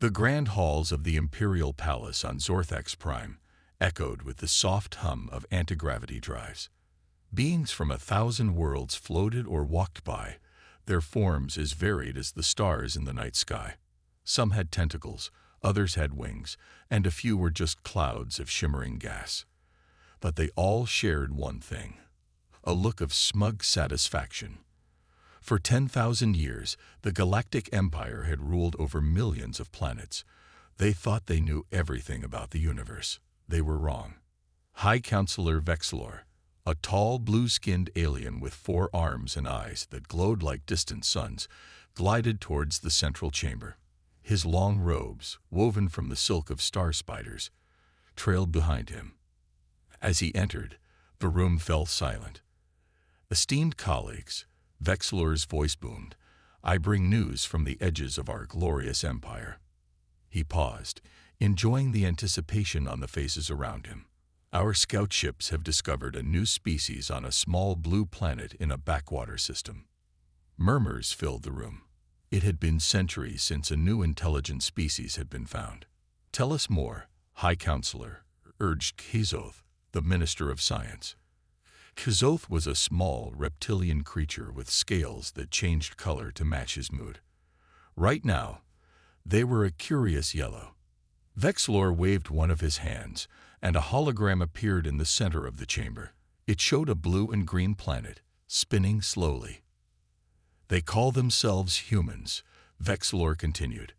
The grand halls of the Imperial Palace on Zorthax Prime echoed with the soft hum of anti-gravity drives. Beings from 1,000 worlds floated or walked by, their forms as varied as the stars in the night sky. Some had tentacles, others had wings, and a few were just clouds of shimmering gas. But they all shared one thing: a look of smug satisfaction. For 10,000 years, the Galactic Empire had ruled over millions of planets. They thought they knew everything about the universe. They were wrong. High Counselor Vexlor, a tall, blue-skinned alien with 4 arms and eyes that glowed like distant suns, glided towards the central chamber. His long robes, woven from the silk of star spiders, trailed behind him. As he entered, the room fell silent. "Esteemed colleagues," Vexlor's voice boomed, "I bring news from the edges of our glorious empire." He paused, enjoying the anticipation on the faces around him. "Our scout ships have discovered a new species on a small blue planet in a backwater system." Murmurs filled the room. It had been centuries since a new intelligent species had been found. "Tell us more, High Counselor," urged Kizoth, the Minister of Science. Kizoth was a small, reptilian creature with scales that changed color to match his mood. Right now, they were a curious yellow. Vexlor waved one of his hands, and a hologram appeared in the center of the chamber. It showed a blue and green planet, spinning slowly. "They call themselves humans," Vexlor continued.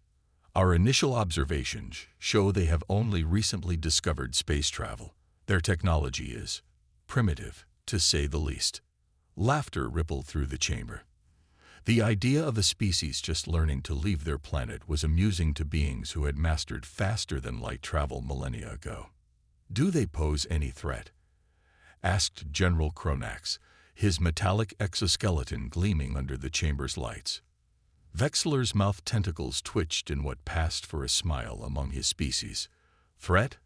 "Our initial observations show they have only recently discovered space travel. Their technology is primitive, to say the least." Laughter rippled through the chamber. The idea of a species just learning to leave their planet was amusing to beings who had mastered faster-than-light travel millennia ago. "Do they pose any threat?" asked General Cronax, his metallic exoskeleton gleaming under the chamber's lights. Vexlor's mouth tentacles twitched in what passed for a smile among his species. "Threat?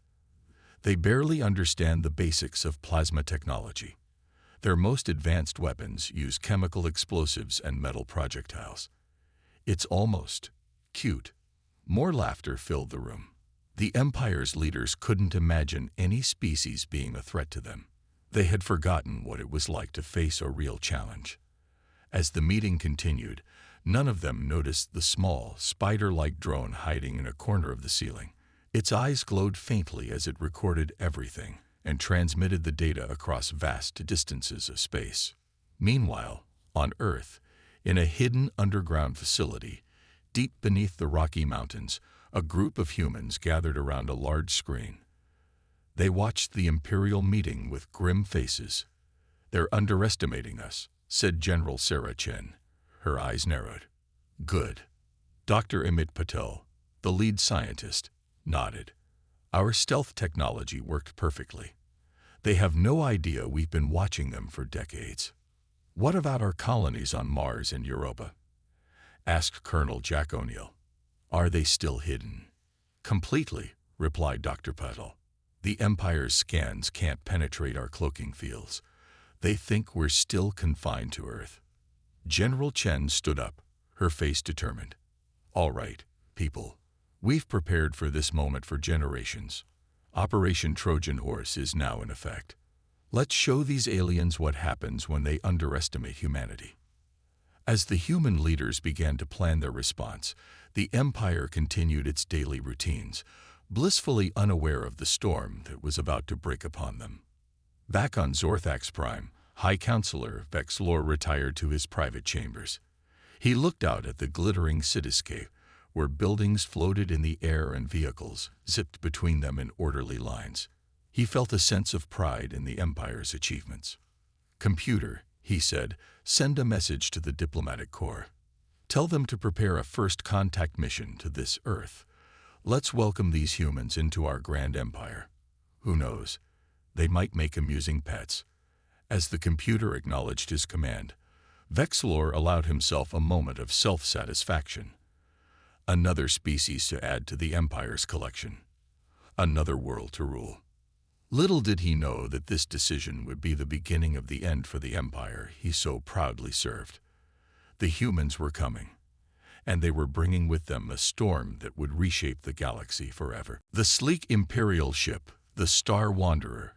They barely understand the basics of plasma technology. Their most advanced weapons use chemical explosives and metal projectiles. It's almost cute." More laughter filled the room. The Empire's leaders couldn't imagine any species being a threat to them. They had forgotten what it was like to face a real challenge. As the meeting continued, none of them noticed the small, spider-like drone hiding in a corner of the ceiling. Its eyes glowed faintly as it recorded everything and transmitted the data across vast distances of space. Meanwhile, on Earth, in a hidden underground facility, deep beneath the Rocky Mountains, a group of humans gathered around a large screen. They watched the Imperial meeting with grim faces. "They're underestimating us," said General Sarah Chen. Her eyes narrowed. "Good." Dr. Amit Patel, the lead scientist, nodded. "Our stealth technology worked perfectly. They have no idea we've been watching them for decades." "What about our colonies on Mars and Europa?" asked Colonel Jack O'Neill. "Are they still hidden?" "Completely," replied Dr. Patel. "The Empire's scans can't penetrate our cloaking fields. They think we're still confined to Earth." General Chen stood up, her face determined. "All right, people. We've prepared for this moment for generations. Operation Trojan Horse is now in effect. Let's show these aliens what happens when they underestimate humanity." As the human leaders began to plan their response, the Empire continued its daily routines, blissfully unaware of the storm that was about to break upon them. Back on Zorthax Prime, High Counselor Vexlor retired to his private chambers. He looked out at the glittering cityscape, where buildings floated in the air and vehicles zipped between them in orderly lines. He felt a sense of pride in the Empire's achievements. "Computer," he said, "send a message to the diplomatic corps. Tell them to prepare a first contact mission to this Earth. Let's welcome these humans into our grand empire. Who knows, they might make amusing pets." As the computer acknowledged his command, Vexlor allowed himself a moment of self-satisfaction. Another species to add to the Empire's collection. Another world to rule. Little did he know that this decision would be the beginning of the end for the Empire he so proudly served. The humans were coming, and they were bringing with them a storm that would reshape the galaxy forever. The sleek Imperial ship, the Star Wanderer,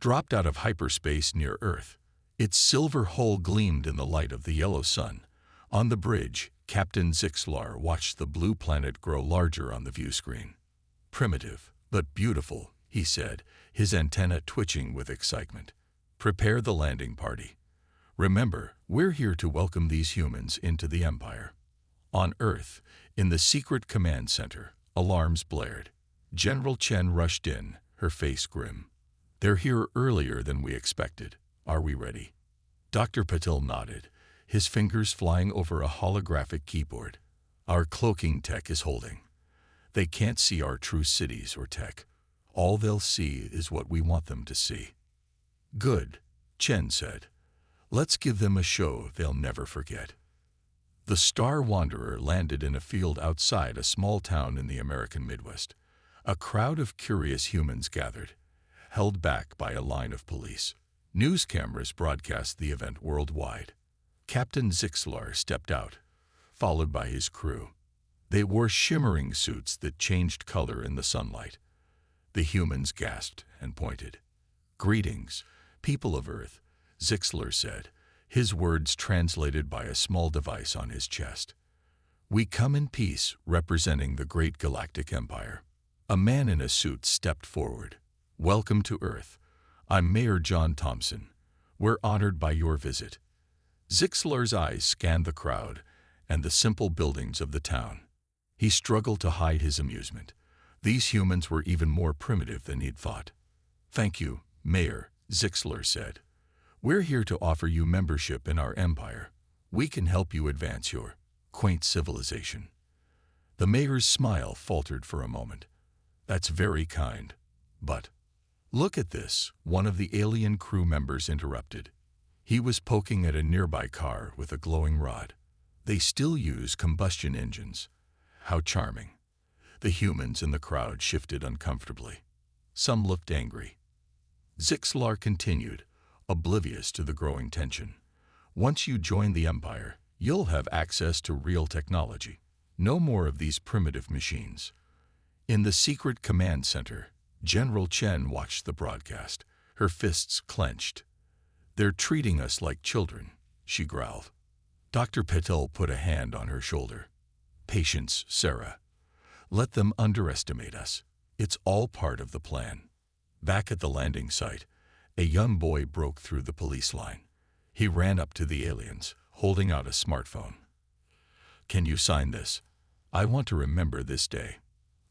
dropped out of hyperspace near Earth. Its silver hull gleamed in the light of the yellow sun. On the bridge, Captain Zixlar watched the blue planet grow larger on the view screen. "Primitive, but beautiful," he said, his antenna twitching with excitement. "Prepare the landing party. Remember, we're here to welcome these humans into the Empire." On Earth, in the secret command center, alarms blared. General Chen rushed in, her face grim. "They're here earlier than we expected. Are we ready?" Dr. Patil nodded, his fingers flying over a holographic keyboard. "Our cloaking tech is holding. They can't see our true cities or tech. All they'll see is what we want them to see." "Good," Chen said. "Let's give them a show they'll never forget." The Star Wanderer landed in a field outside a small town in the American Midwest. A crowd of curious humans gathered, held back by a line of police. News cameras broadcast the event worldwide. Captain Zixlar stepped out, followed by his crew. They wore shimmering suits that changed color in the sunlight. The humans gasped and pointed. "Greetings, people of Earth," Zixlar said, his words translated by a small device on his chest. "We come in peace, representing the great Galactic Empire." A man in a suit stepped forward. "Welcome to Earth. I'm Mayor John Thompson. We're honored by your visit." Zixlar's eyes scanned the crowd and the simple buildings of the town. He struggled to hide his amusement. These humans were even more primitive than he'd thought. "Thank you, Mayor," Zixlar said. "We're here to offer you membership in our empire. We can help you advance your quaint civilization." The mayor's smile faltered for a moment. "That's very kind, but—" "Look at this," one of the alien crew members interrupted. He was poking at a nearby car with a glowing rod. "They still use combustion engines. How charming." The humans in the crowd shifted uncomfortably. Some looked angry. Zixlar continued, oblivious to the growing tension. "Once you join the Empire, you'll have access to real technology. No more of these primitive machines." In the secret command center, General Chen watched the broadcast, her fists clenched. "They're treating us like children," she growled. Dr. Patil put a hand on her shoulder. "Patience, Sarah. Let them underestimate us. It's all part of the plan." Back at the landing site, a young boy broke through the police line. He ran up to the aliens, holding out a smartphone. "Can you sign this? I want to remember this day."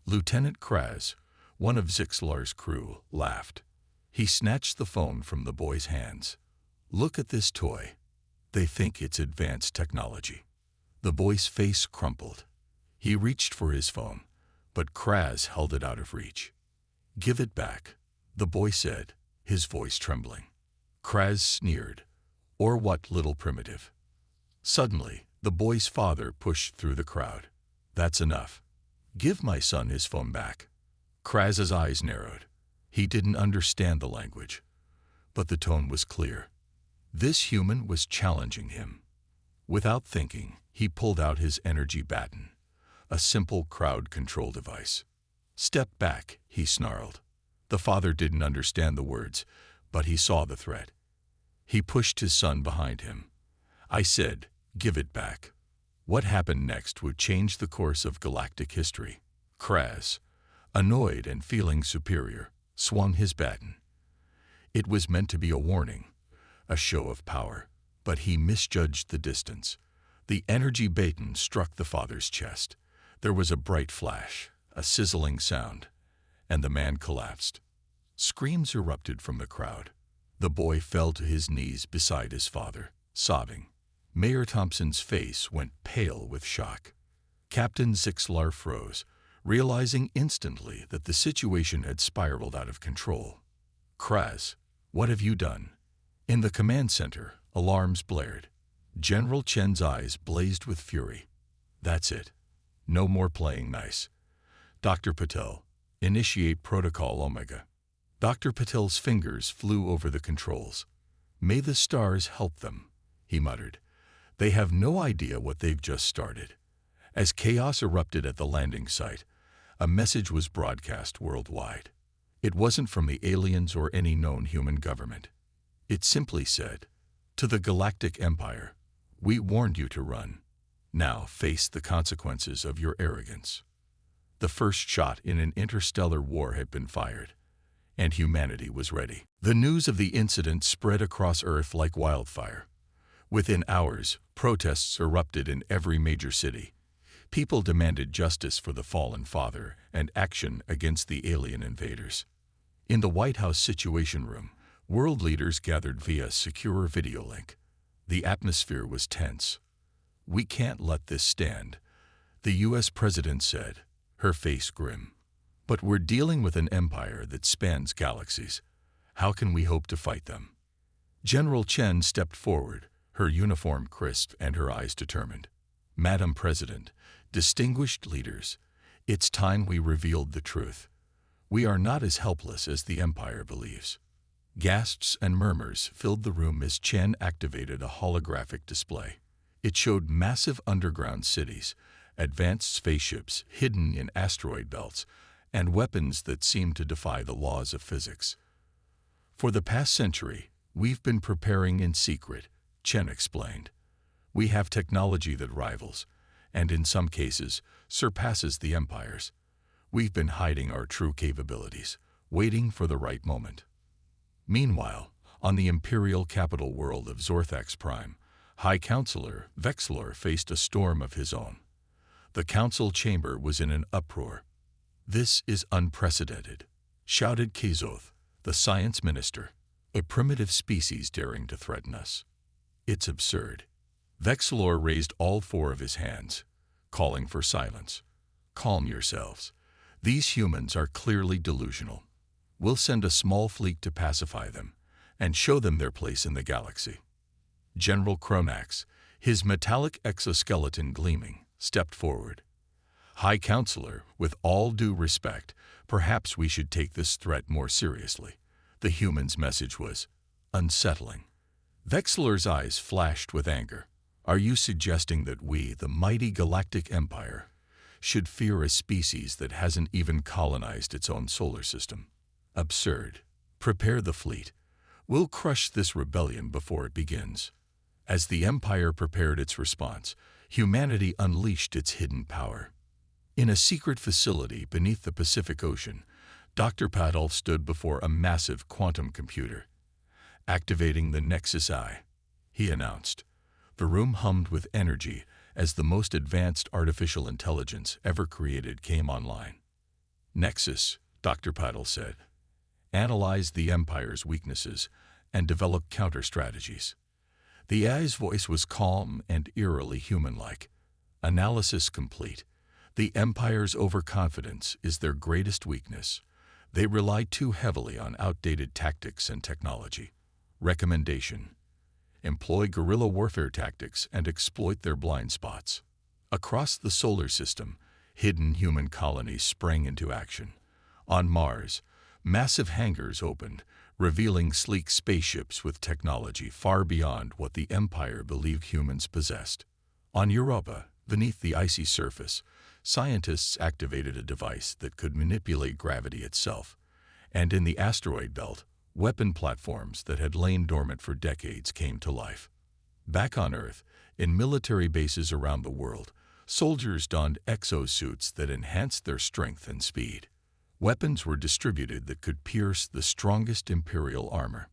Lieutenant Kraz, one of Zixlar's crew, laughed. He snatched the phone from the boy's hands. "Look at this toy. They think it's advanced technology." The boy's face crumpled. He reached for his phone, but Kraz held it out of reach. "Give it back," the boy said, his voice trembling. Kraz sneered. "Or what, little primitive?" Suddenly, the boy's father pushed through the crowd. "That's enough. Give my son his phone back." Kraz's eyes narrowed. He didn't understand the language, but the tone was clear. This human was challenging him. Without thinking, he pulled out his energy baton, a simple crowd control device. "Step back," he snarled. The father didn't understand the words, but he saw the threat. He pushed his son behind him. "I said, give it back." What happened next would change the course of galactic history. Kraz, annoyed and feeling superior, swung his baton. It was meant to be a warning, a show of power, but he misjudged the distance. The energy baton struck the father's chest. There was a bright flash, a sizzling sound, and the man collapsed. Screams erupted from the crowd. The boy fell to his knees beside his father, sobbing. Mayor Thompson's face went pale with shock. Captain Zixlar froze, realizing instantly that the situation had spiraled out of control. "Kraz, what have you done?" In the command center, alarms blared. General Chen's eyes blazed with fury. "That's it. No more playing nice. Dr. Patil, initiate Protocol Omega." Dr. Patil's fingers flew over the controls. "May the stars help them," he muttered. "They have no idea what they've just started." As chaos erupted at the landing site, a message was broadcast worldwide. It wasn't from the aliens or any known human government. It simply said, "To the Galactic Empire, we warned you to run. Now face the consequences of your arrogance." The first shot in an interstellar war had been fired, and humanity was ready. The news of the incident spread across Earth like wildfire. Within hours, protests erupted in every major city. People demanded justice for the fallen father and action against the alien invaders. In the White House Situation Room, world leaders gathered via secure video link. The atmosphere was tense. "We can't let this stand," the U.S. president said, her face grim. "But we're dealing with an empire that spans galaxies. How can we hope to fight them?" General Chen stepped forward, her uniform crisp and her eyes determined. "Madam President, distinguished leaders, it's time we revealed the truth. We are not as helpless as the empire believes." Gasps and murmurs filled the room as Chen activated a holographic display. It showed massive underground cities, advanced spaceships hidden in asteroid belts, and weapons that seemed to defy the laws of physics. "For the past century, we've been preparing in secret," Chen explained. "We have technology that rivals, and in some cases, surpasses the Empire's. We've been hiding our true capabilities, waiting for the right moment." Meanwhile, on the imperial capital world of Zorthax Prime, High Counselor Vexlor faced a storm of his own. The council chamber was in an uproar. "This is unprecedented," shouted Kazoth, the science minister. "A primitive species daring to threaten us. It's absurd." Vexlor raised all four of his hands, calling for silence. "Calm yourselves. These humans are clearly delusional. We'll send a small fleet to pacify them and show them their place in the galaxy." General Kronax, his metallic exoskeleton gleaming, stepped forward. "High Counselor, with all due respect, perhaps we should take this threat more seriously." The human's message was unsettling. Vexlor's eyes flashed with anger. "Are you suggesting that we, the mighty Galactic Empire, should fear a species that hasn't even colonized its own solar system? Absurd. Prepare the fleet. We'll crush this rebellion before it begins." As the Empire prepared its response, humanity unleashed its hidden power. In a secret facility beneath the Pacific Ocean, Dr. Padolf stood before a massive quantum computer. "Activating the Nexus I," he announced. The room hummed with energy as the most advanced artificial intelligence ever created came online. "Nexus," Dr. Padol said. "Analyze the Empire's weaknesses and develop counter-strategies." The AI's voice was calm and eerily human-like. "Analysis complete. The Empire's overconfidence is their greatest weakness. They rely too heavily on outdated tactics and technology. Recommendation: employ guerrilla warfare tactics and exploit their blind spots." Across the solar system, hidden human colonies sprang into action. On Mars, massive hangars opened, revealing sleek spaceships with technology far beyond what the Empire believed humans possessed. On Europa, beneath the icy surface, scientists activated a device that could manipulate gravity itself. And in the asteroid belt, weapon platforms that had lain dormant for decades came to life. Back on Earth, in military bases around the world, soldiers donned exosuits that enhanced their strength and speed. Weapons were distributed that could pierce the strongest Imperial armor.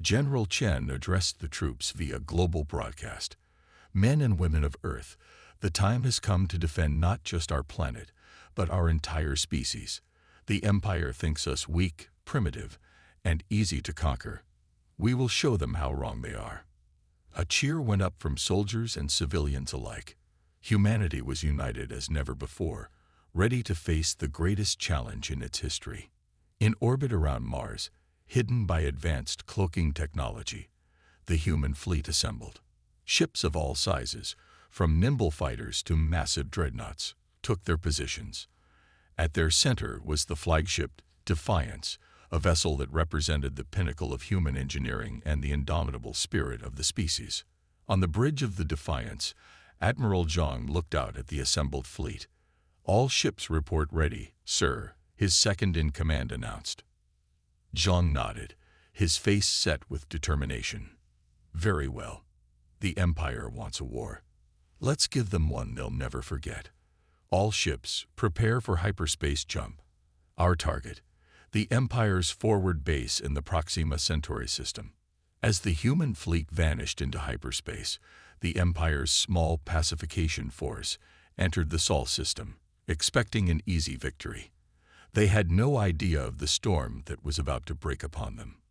General Chen addressed the troops via global broadcast. "Men and women of Earth, the time has come to defend not just our planet, but our entire species. The Empire thinks us weak, primitive, and easy to conquer. We will show them how wrong they are." A cheer went up from soldiers and civilians alike. Humanity was united as never before, ready to face the greatest challenge in its history. In orbit around Mars, hidden by advanced cloaking technology, the human fleet assembled. Ships of all sizes, from nimble fighters to massive dreadnoughts, took their positions. At their center was the flagship Defiance, a vessel that represented the pinnacle of human engineering and the indomitable spirit of the species. On the bridge of the Defiance, Admiral Zhang looked out at the assembled fleet. "All ships report ready, sir," his second-in-command announced. Zhang nodded, his face set with determination. "Very well. The Empire wants a war. Let's give them one they'll never forget. All ships, prepare for hyperspace jump. Our target, the Empire's forward base in the Proxima Centauri system." As the human fleet vanished into hyperspace, the Empire's small pacification force entered the Sol system, expecting an easy victory. They had no idea of the storm that was about to break upon them.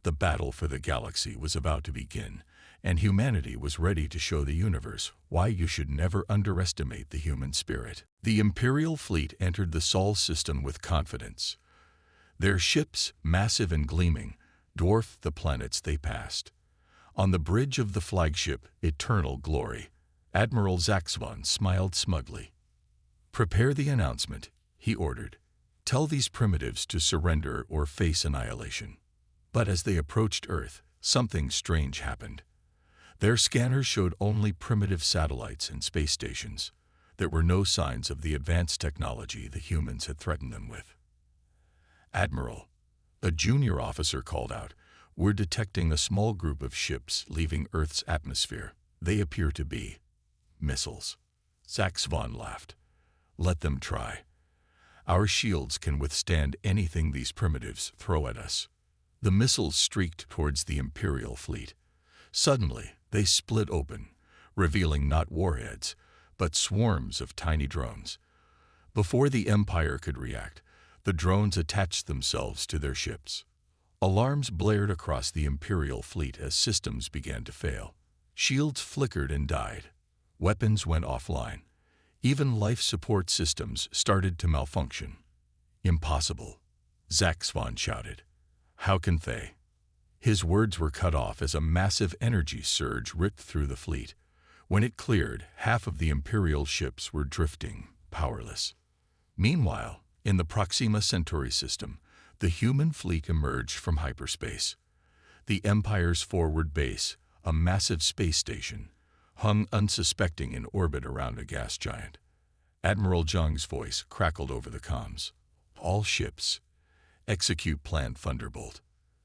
The battle for the galaxy was about to begin, and humanity was ready to show the universe why you should never underestimate the human spirit. The Imperial fleet entered the Sol system with confidence. Their ships, massive and gleaming, dwarfed the planets they passed. On the bridge of the flagship Eternal Glory, Admiral Zaxvon smiled smugly. "Prepare the announcement," he ordered. "Tell these primitives to surrender or face annihilation." But as they approached Earth, something strange happened. Their scanners showed only primitive satellites and space stations. There were no signs of the advanced technology the humans had threatened them with. "Admiral," a junior officer called out, "we're detecting a small group of ships leaving Earth's atmosphere. They appear to be missiles." Zaxvon laughed. "Let them try. Our shields can withstand anything these primitives throw at us." The missiles streaked towards the Imperial fleet. Suddenly, they split open, revealing not warheads, but swarms of tiny drones. Before the Empire could react, the drones attached themselves to their ships. Alarms blared across the Imperial fleet as systems began to fail. Shields flickered and died. Weapons went offline. Even life support systems started to malfunction. "Impossible," Zaxvon shouted. "How can they?" His words were cut off as a massive energy surge ripped through the fleet. When it cleared, half of the Imperial ships were drifting, powerless. Meanwhile, in the Proxima Centauri system, the human fleet emerged from hyperspace. The Empire's forward base, a massive space station, hung unsuspecting in orbit around a gas giant. Admiral Zhang's voice crackled over the comms. "All ships, execute Plan Thunderbolt."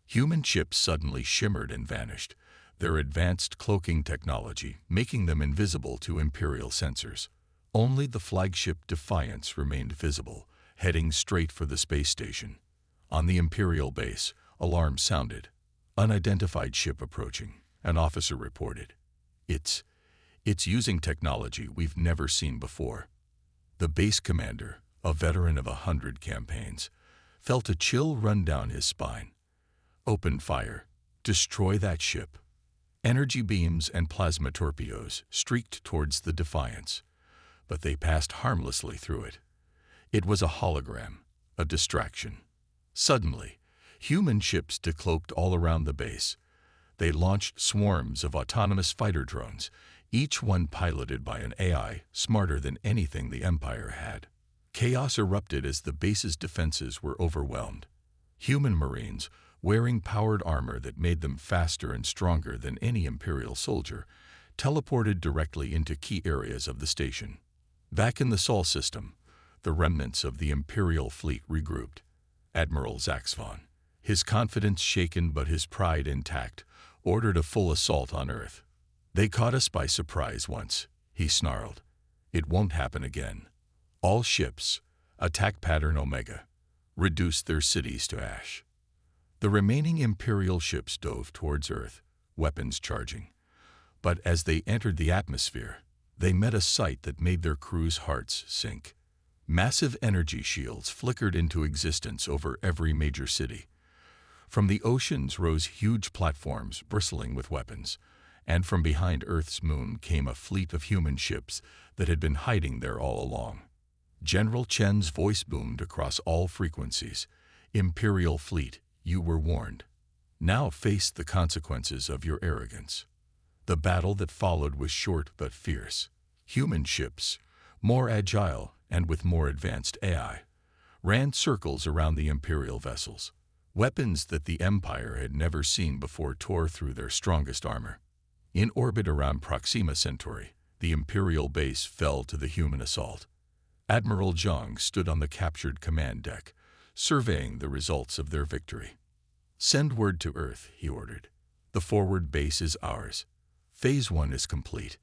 Human ships suddenly shimmered and vanished, their advanced cloaking technology making them invisible to Imperial sensors. Only the flagship Defiance remained visible, heading straight for the space station. On the Imperial base, alarms sounded. "Unidentified ship approaching," an officer reported. It's using technology we've never seen before." The base commander, a veteran of 100 campaigns, felt a chill run down his spine. "Open fire. Destroy that ship." Energy beams and plasma torpedoes streaked towards the Defiance, but they passed harmlessly through it. It was a hologram, a distraction. Suddenly, human ships decloaked all around the base. They launched swarms of autonomous fighter drones, each one piloted by an AI smarter than anything the Empire had. Chaos erupted as the base's defenses were overwhelmed. Human Marines, wearing powered armor that made them faster and stronger than any Imperial soldier, teleported directly into key areas of the station. Back in the Sol system, the remnants of the Imperial fleet regrouped. Admiral Zaxvon, his confidence shaken but his pride intact, ordered a full assault on Earth. "They caught us by surprise once," he snarled. "It won't happen again. All ships, attack pattern Omega. Reduce their cities to ash." The remaining Imperial ships dove towards Earth, weapons charging. But as they entered the atmosphere, they met a sight that made their crews' hearts sink. Massive energy shields flickered into existence over every major city. From the oceans rose huge platforms bristling with weapons, and from behind Earth's moon came a fleet of human ships that had been hiding there all along. General Chen's voice boomed across all frequencies. "Imperial fleet, you were warned. Now face the consequences of your arrogance." The battle that followed was short but fierce. Human ships, more agile and with more advanced AI, ran circles around the Imperial vessels. Weapons that the Empire had never seen before tore through their strongest armor. In orbit around Proxima Centauri, the Imperial base fell to the human assault. Admiral Zhang stood on the captured command deck, surveying the results of their victory. "Send word to Earth," he ordered. "The forward base is ours. Phase 1 is complete."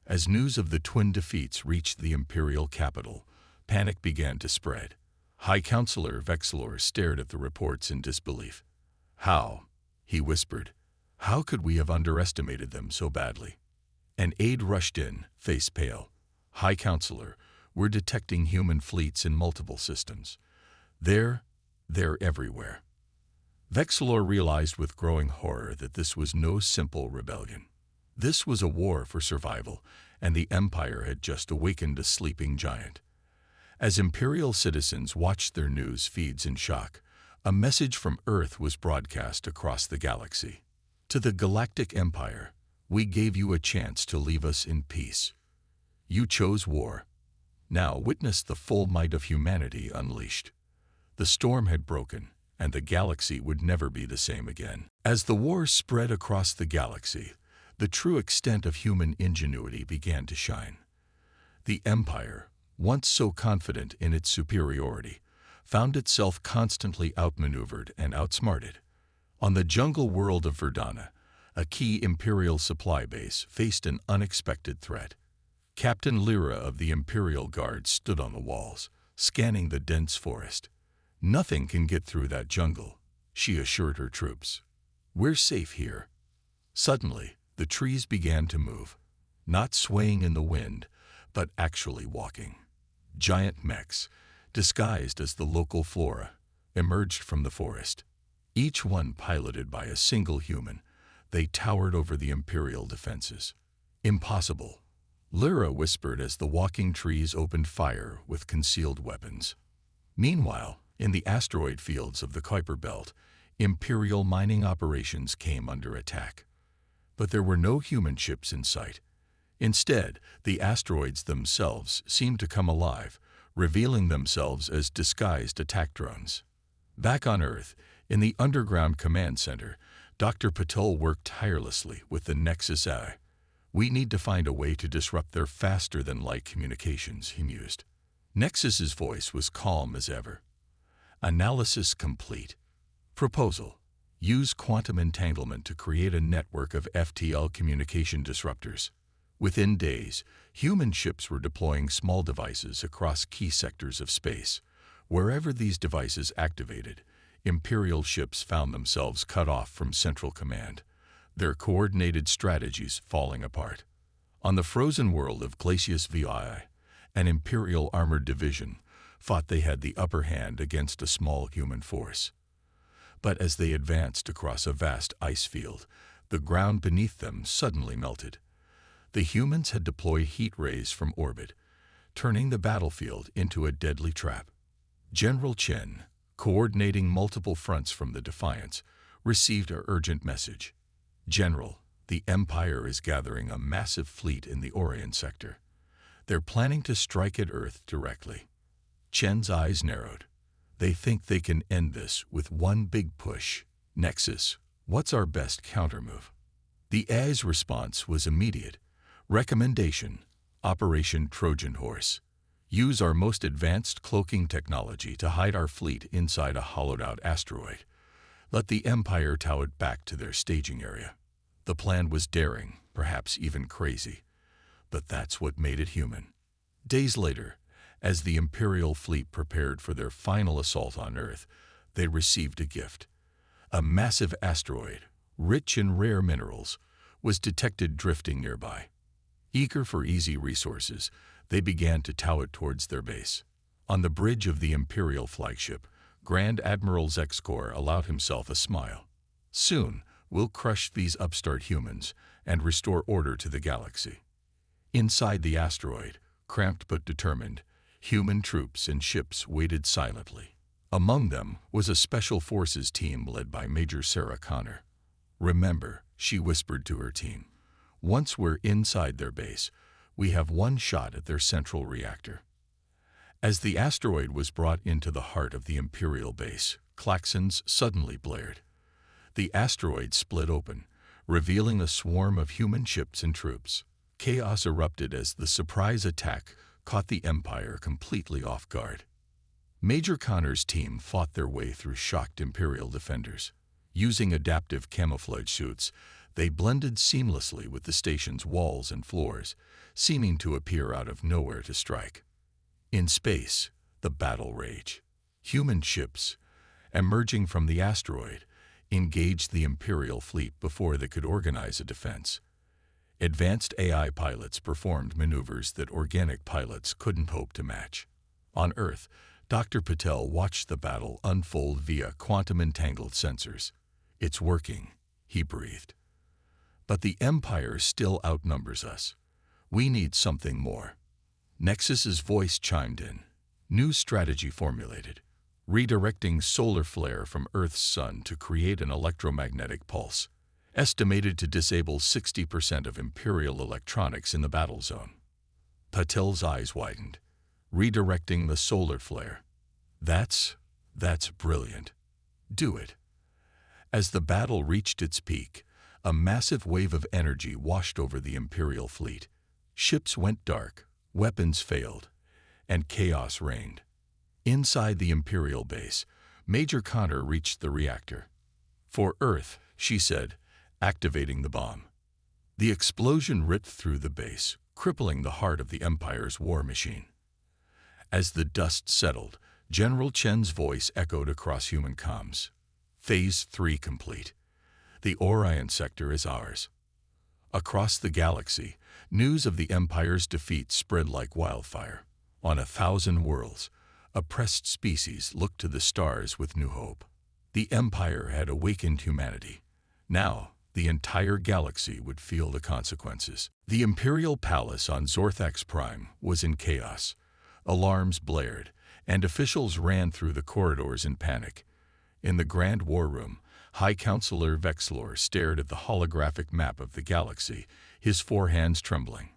As news of the twin defeats reached the Imperial capital, panic began to spread. High Counselor Vexilor stared at the reports in disbelief. "How?" he whispered. "How could we have underestimated them so badly?" An aide rushed in, face pale. "High Counselor, we're detecting human fleets in multiple systems. They're everywhere." Vexilor realized with growing horror that this was no simple rebellion. This was a war for survival, and the Empire had just awakened a sleeping giant. As Imperial citizens watched their news feeds in shock, a message from Earth was broadcast across the galaxy. "To the Galactic Empire, we gave you a chance to leave us in peace. You chose war. Now witness the full might of humanity unleashed." The storm had broken, and the galaxy would never be the same again. As the war spread across the galaxy, the true extent of human ingenuity began to shine. The Empire, once so confident in its superiority, found itself constantly outmaneuvered and outsmarted. On the jungle world of Verdana, a key Imperial supply base faced an unexpected threat. Captain Lyra of the Imperial Guard stood on the walls, scanning the dense forest. "Nothing can get through that jungle," she assured her troops. "We're safe here." Suddenly, the trees began to move, not swaying in the wind, but actually walking. Giant mechs, disguised as the local flora, emerged from the forest. Each one piloted by a single human, they towered over the Imperial defenses. "Impossible," Lyra whispered as the walking trees opened fire with concealed weapons. Meanwhile, in the asteroid fields of the Kuiper Belt, Imperial mining operations came under attack. But there were no human ships in sight. Instead, the asteroids themselves seemed to come alive, revealing themselves as disguised attack drones. Back on Earth, in the underground command center, Dr. Patel worked tirelessly with the Nexus AI. "We need to find a way to disrupt their faster-than-light communications," he mused. Nexus's voice was calm as ever. "Analysis complete. Proposal: use quantum entanglement to create a network of FTL communication disruptors." Within days, human ships were deploying small devices across key sectors of space. Wherever these devices activated, Imperial ships found themselves cut off from central command, their coordinated strategies falling apart. On the frozen world of Glacius VI, an Imperial armored division thought they had the upper hand against a small human force. But as they advanced across a vast ice field, the ground beneath them suddenly melted. The humans had deployed heat rays from orbit, turning the battlefield into a deadly trap. General Chen, coordinating multiple fronts from the Defiance, received an urgent message. "General, the Empire is gathering a massive fleet in the Orient sector. They're planning to strike at Earth directly." Chen's eyes narrowed. "They think they can end this with one big push. Nexus, what's our best countermove?" The AI's response was immediate. Recommendation: Operation Trojan Horse. Use our most advanced cloaking technology to hide our fleet inside a hollowed-out asteroid. Let the Empire tow it back to their staging area. The plan was daring, perhaps even crazy, but that's what made it human. Days later, as the Imperial fleet prepared for their final assault on Earth, they received a gift. A massive asteroid, rich in rare minerals, was detected drifting nearby. Eager for easy resources, they began to tow it towards their base. On the bridge of the Imperial flagship, Grand Admiral Zexkor allowed himself a smile. "Soon, we'll crush these upstart humans and restore order to the galaxy." Inside the asteroid, cramped but determined, human troops and ships waited silently. Among them was a special forces team led by Major Sarah Connor. "Remember," she whispered to her team, "once we're inside their base, we have one shot at their central reactor." As the asteroid was brought into the heart of the Imperial base, klaxons suddenly blared. The asteroid split open, revealing a swarm of human ships and troops. Chaos erupted as the surprise attack caught the Empire completely off guard. Major Connor's team fought their way through shocked Imperial defenders. Using adaptive camouflage suits, they blended seamlessly with the station's walls and floors, seeming to appear out of nowhere to strike. In space, the battle raged. Human ships, emerging from the asteroid, engaged the Imperial fleet before they could organize a defense. Advanced AI pilots performed maneuvers that organic pilots couldn't hope to match. On Earth, Dr. Patel watched the battle unfold via quantum-entangled sensors. "It's working," he breathed. "But the Empire still outnumbers us. We need something more." Nexus's voice chimed in. New strategy formulated, redirecting solar flare from Earth's sun to create an electromagnetic pulse, estimated to disable 60% of Imperial electronics in the battle zone. Patel's eyes widened. Redirecting the solar flare. That's brilliant. Do it." As the battle reached its peak, a massive wave of energy washed over the Imperial fleet. Ships went dark, weapons failed, and chaos reigned. Inside the Imperial base, Major Connor reached the reactor. "For Earth," she said, activating the bomb. The explosion ripped through the base, crippling the heart of the Empire's war machine. As the dust settled, General Chen's voice echoed across human comms. "Phase 3 complete. The Orion sector is ours." Across the galaxy, news of the Empire's defeat spread like wildfire. On 1,000 worlds, oppressed species looked to the stars with new hope. The Empire had awakened humanity. Now, the entire galaxy would feel the consequences. The Imperial Palace on Zorthax Prime was in chaos. Alarms blared, and officials ran through the corridors in panic. In the Grand War Room, High Counselor Vexlor stared at the holographic map of the galaxy, his four hands trembling.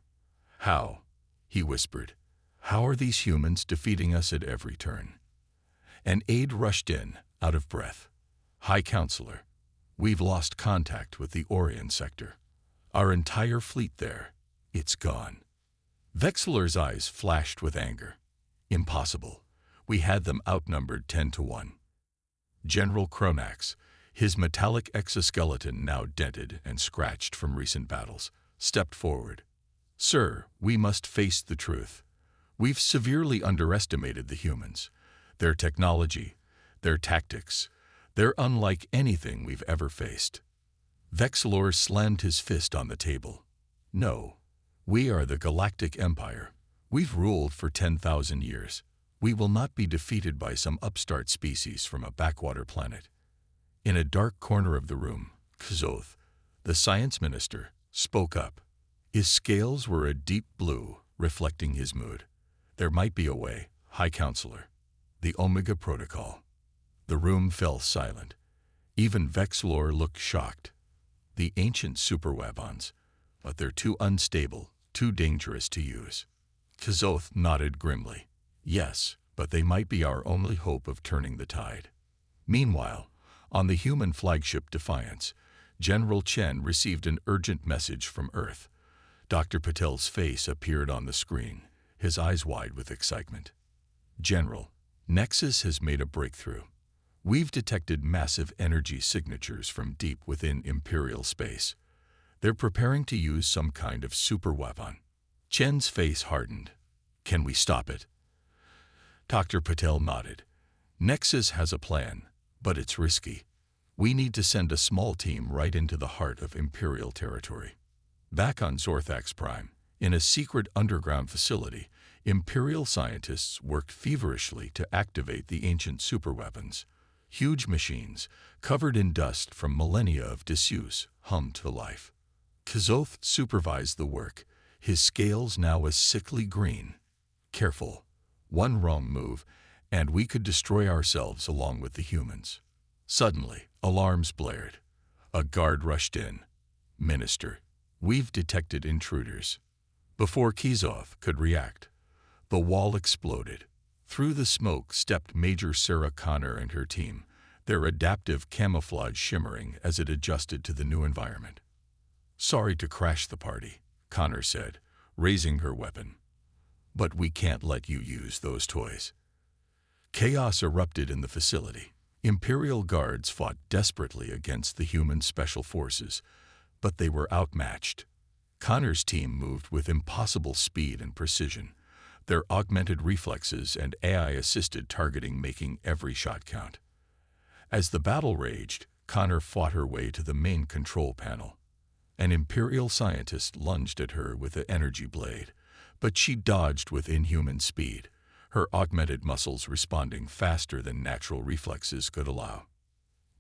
"How?" he whispered. "How are these humans defeating us at every turn?" An aide rushed in, out of breath. "High Counselor, we've lost contact with the Orion sector. Our entire fleet there. It's gone." Vexlor's eyes flashed with anger. "Impossible. We had them outnumbered 10-1. General Kronax, his metallic exoskeleton now dented and scratched from recent battles, stepped forward. "Sir, we must face the truth. We've severely underestimated the humans. Their technology, their tactics, they're unlike anything we've ever faced." Vexlor slammed his fist on the table. "No. We are the Galactic Empire. We've ruled for 10,000 years. We will not be defeated by some upstart species from a backwater planet." In a dark corner of the room, Kzoth, the science minister, spoke up. His scales were a deep blue, reflecting his mood. "There might be a way, High Counselor. The Omega Protocol." The room fell silent. Even Vexlor looked shocked. "The ancient superweapons, but they're too unstable, too dangerous to use." Kzoth nodded grimly. "Yes, but they might be our only hope of turning the tide." Meanwhile, on the human flagship Defiance, General Chen received an urgent message from Earth. Dr. Patel's face appeared on the screen, his eyes wide with excitement. "General, Nexus has made a breakthrough. We've detected massive energy signatures from deep within Imperial space. They're preparing to use some kind of superweapon." Chen's face hardened. "Can we stop it?" Dr. Patel nodded. "Nexus has a plan, but it's risky. We need to send a small team right into the heart of Imperial territory." Back on Zorthax Prime, in a secret underground facility, Imperial scientists worked feverishly to activate the ancient superweapons. Huge machines, covered in dust from millennia of disuse, hummed to life. Kzoth supervised the work, his scales now a sickly green. "Careful. One wrong move, and we could destroy ourselves along with the humans." Suddenly, alarms blared. A guard rushed in. "Minister, we've detected intruders." Before Kzoth could react, the wall exploded. Through the smoke stepped Major Sarah Connor and her team, their adaptive camouflage shimmering as it adjusted to the new environment. "Sorry to crash the party," Connor said, raising her weapon. "But we can't let you use those toys." Chaos erupted in the facility. Imperial guards fought desperately against the human special forces, but they were outmatched. Connor's team moved with impossible speed and precision, their augmented reflexes and AI-assisted targeting making every shot count. As the battle raged, Connor fought her way to the main control panel. An Imperial scientist lunged at her with an energy blade, but she dodged with inhuman speed, her augmented muscles responding faster than natural reflexes could allow.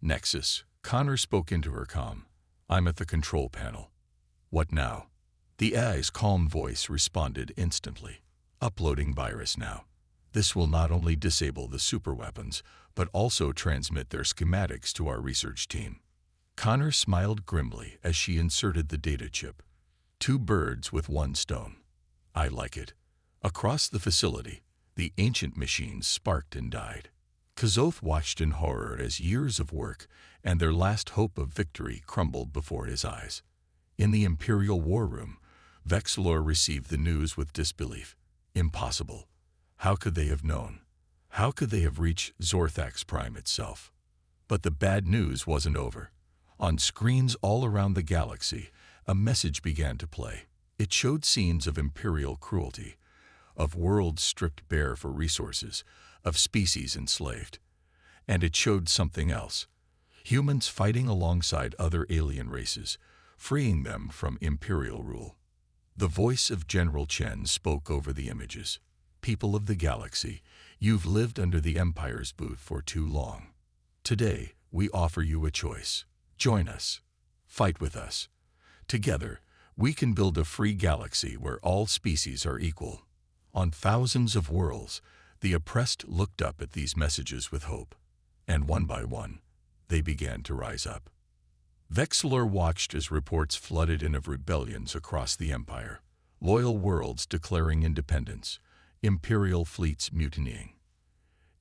"Nexus," Connor spoke into her comm. "I'm at the control panel." "What now?" The AI's calm voice responded instantly. "Uploading virus now. This will not only disable the superweapons, but also transmit their schematics to our research team." Connor smiled grimly as she inserted the data chip. Two birds with one stone. "I like it." Across the facility, the ancient machines sparked and died. Kazoth watched in horror as years of work and their last hope of victory crumbled before his eyes. In the Imperial war room, Vexilor received the news with disbelief. Impossible. How could they have known? How could they have reached Zorthax Prime itself? But the bad news wasn't over. On screens all around the galaxy, a message began to play. It showed scenes of Imperial cruelty, of worlds stripped bare for resources, of species enslaved. And it showed something else. Humans fighting alongside other alien races, freeing them from Imperial rule. The voice of General Chen spoke over the images. "People of the galaxy, you've lived under the Empire's boot for too long. Today, we offer you a choice. Join us. Fight with us. Together, we can build a free galaxy where all species are equal." On thousands of worlds, the oppressed looked up at these messages with hope. And one by one, they began to rise up. Vexilor watched as reports flooded in of rebellions across the Empire, loyal worlds declaring independence, Imperial fleets mutinying.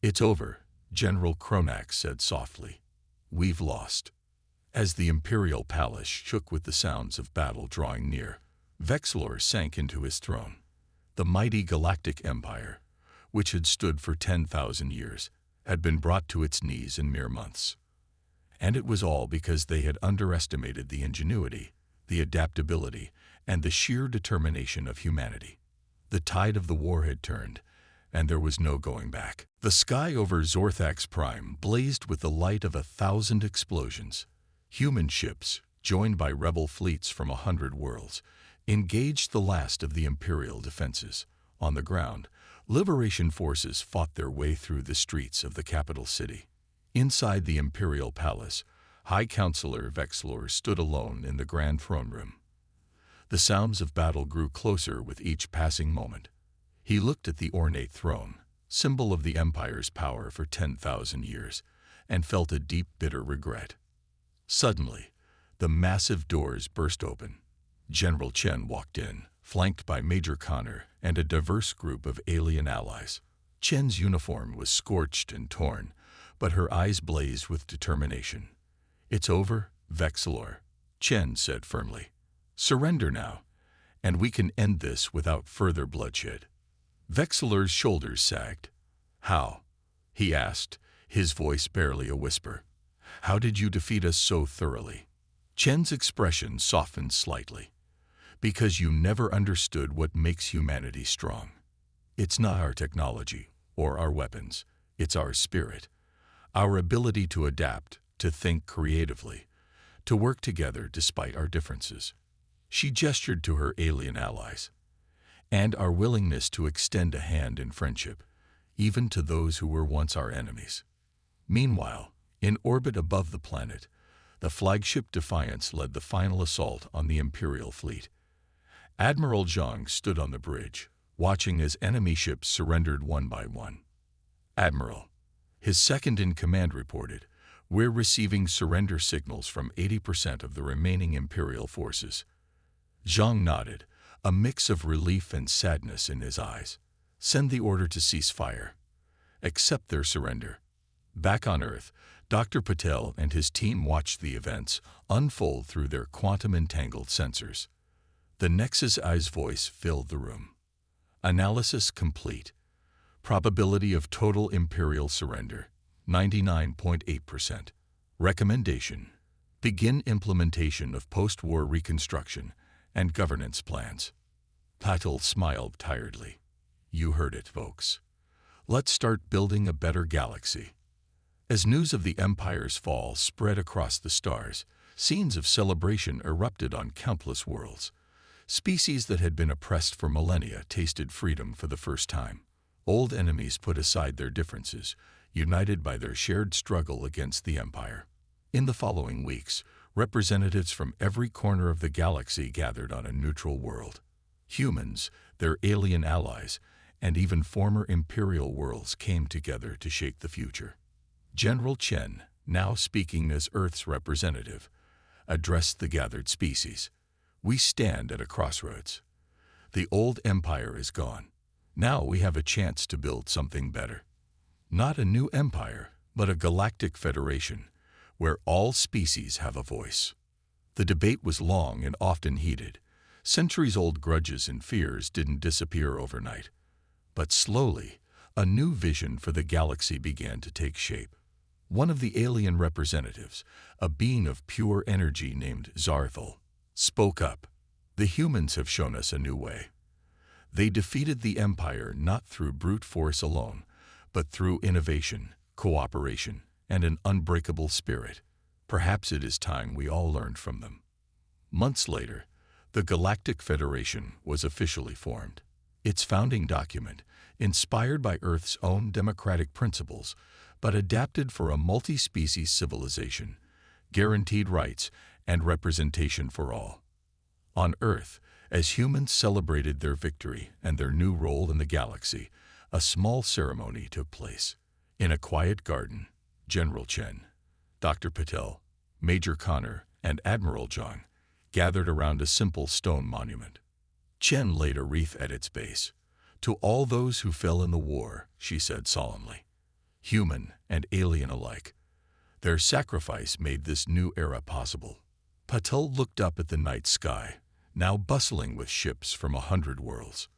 "It's over," General Kronax said softly. "We've lost." As the Imperial palace shook with the sounds of battle drawing near, Vexilor sank into his throne. The mighty Galactic Empire, which had stood for 10,000 years, had been brought to its knees in mere months. And it was all because they had underestimated the ingenuity, the adaptability, and the sheer determination of humanity. The tide of the war had turned, and there was no going back. The sky over Zorthax Prime blazed with the light of 1,000 explosions. Human ships, joined by rebel fleets from 100 worlds, engaged the last of the Imperial defenses. On the ground, liberation forces fought their way through the streets of the capital city. Inside the Imperial Palace, High Counselor Vexilor stood alone in the Grand Throne Room. The sounds of battle grew closer with each passing moment. He looked at the ornate throne, symbol of the Empire's power for 10,000 years, and felt a deep, bitter regret. Suddenly, the massive doors burst open. General Chen walked in, flanked by Major Connor and a diverse group of alien allies. Chen's uniform was scorched and torn, but her eyes blazed with determination. "It's over, Vexilor," Chen said firmly. "Surrender now, and we can end this without further bloodshed." Vexilor's shoulders sagged. "How?" he asked, his voice barely a whisper. "How did you defeat us so thoroughly?" Chen's expression softened slightly. "Because you never understood what makes humanity strong. It's not our technology or our weapons, it's our spirit. Our ability to adapt, to think creatively, to work together despite our differences." She gestured to her alien allies. "And our willingness to extend a hand in friendship, even to those who were once our enemies." Meanwhile, in orbit above the planet, the flagship Defiance led the final assault on the Imperial fleet. Admiral Zhang stood on the bridge, watching as enemy ships surrendered one by one. "Admiral," his second-in-command reported, "we're receiving surrender signals from 80% of the remaining Imperial forces." Zhang nodded, a mix of relief and sadness in his eyes. "Send the order to cease fire. Accept their surrender." Back on Earth, Dr. Patel and his team watched the events unfold through their quantum-entangled sensors. The Nexus Eye's voice filled the room. Analysis complete. Probability of total Imperial surrender, 99.8%. Recommendation: begin implementation of post-war reconstruction and governance plans. Patel smiled tiredly. You heard it, folks. Let's start building a better galaxy. As news of the Empire's fall spread across the stars, scenes of celebration erupted on countless worlds. Species that had been oppressed for millennia tasted freedom for the first time. Old enemies put aside their differences, united by their shared struggle against the Empire. In the following weeks, representatives from every corner of the galaxy gathered on a neutral world. Humans, their alien allies, and even former Imperial worlds came together to shape the future. General Chen, now speaking as Earth's representative, addressed the gathered species. We stand at a crossroads. The old empire is gone. Now we have a chance to build something better. Not a new empire, but a galactic federation, where all species have a voice. The debate was long and often heated. Centuries-old grudges and fears didn't disappear overnight. But slowly, a new vision for the galaxy began to take shape. One of the alien representatives, a being of pure energy named Zarthal, spoke up. The humans have shown us a new way. They defeated the Empire not through brute force alone, but through innovation, cooperation, and an unbreakable spirit. Perhaps it is time we all learned from them. Months later, the Galactic Federation was officially formed. Its founding document, inspired by Earth's own democratic principles, but adapted for a multi-species civilization, guaranteed rights and representation for all. On Earth, as humans celebrated their victory and their new role in the galaxy, a small ceremony took place. In a quiet garden, General Chen, Dr. Patel, Major Connor, and Admiral John gathered around a simple stone monument. Chen laid a wreath at its base. To all those who fell in the war, she said solemnly, human and alien alike, their sacrifice made this new era possible. Patel looked up at the night sky, now bustling with ships from 100 worlds.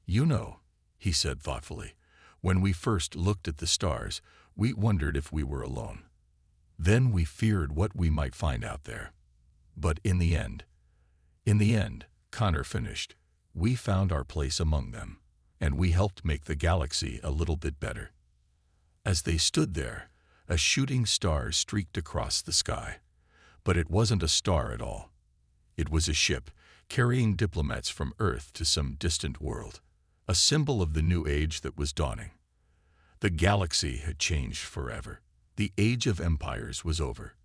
You know, he said thoughtfully, when we first looked at the stars, we wondered if we were alone. Then we feared what we might find out there. But in the end, Connor finished, we found our place among them, and we helped make the galaxy a little bit better. As they stood there, a shooting star streaked across the sky. But it wasn't a star at all. It was a ship carrying diplomats from Earth to some distant world, a symbol of the new age that was dawning. The galaxy had changed forever. The age of empires was over.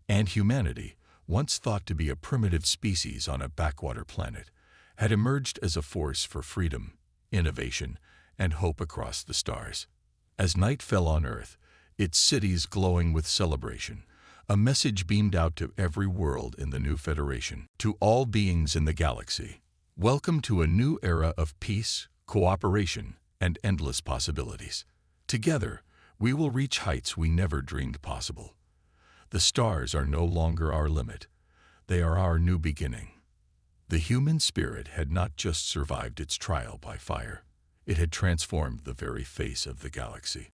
And humanity, once thought to be a primitive species on a backwater planet, had emerged as a force for freedom, innovation, and hope across the stars. As night fell on Earth, its cities glowing with celebration, a message beamed out to every world in the new Federation, to all beings in the galaxy. Welcome to a new era of peace, cooperation, and endless possibilities. Together, we will reach heights we never dreamed possible. The stars are no longer our limit. They are our new beginning. The human spirit had not just survived its trial by fire. It had transformed the very face of the galaxy.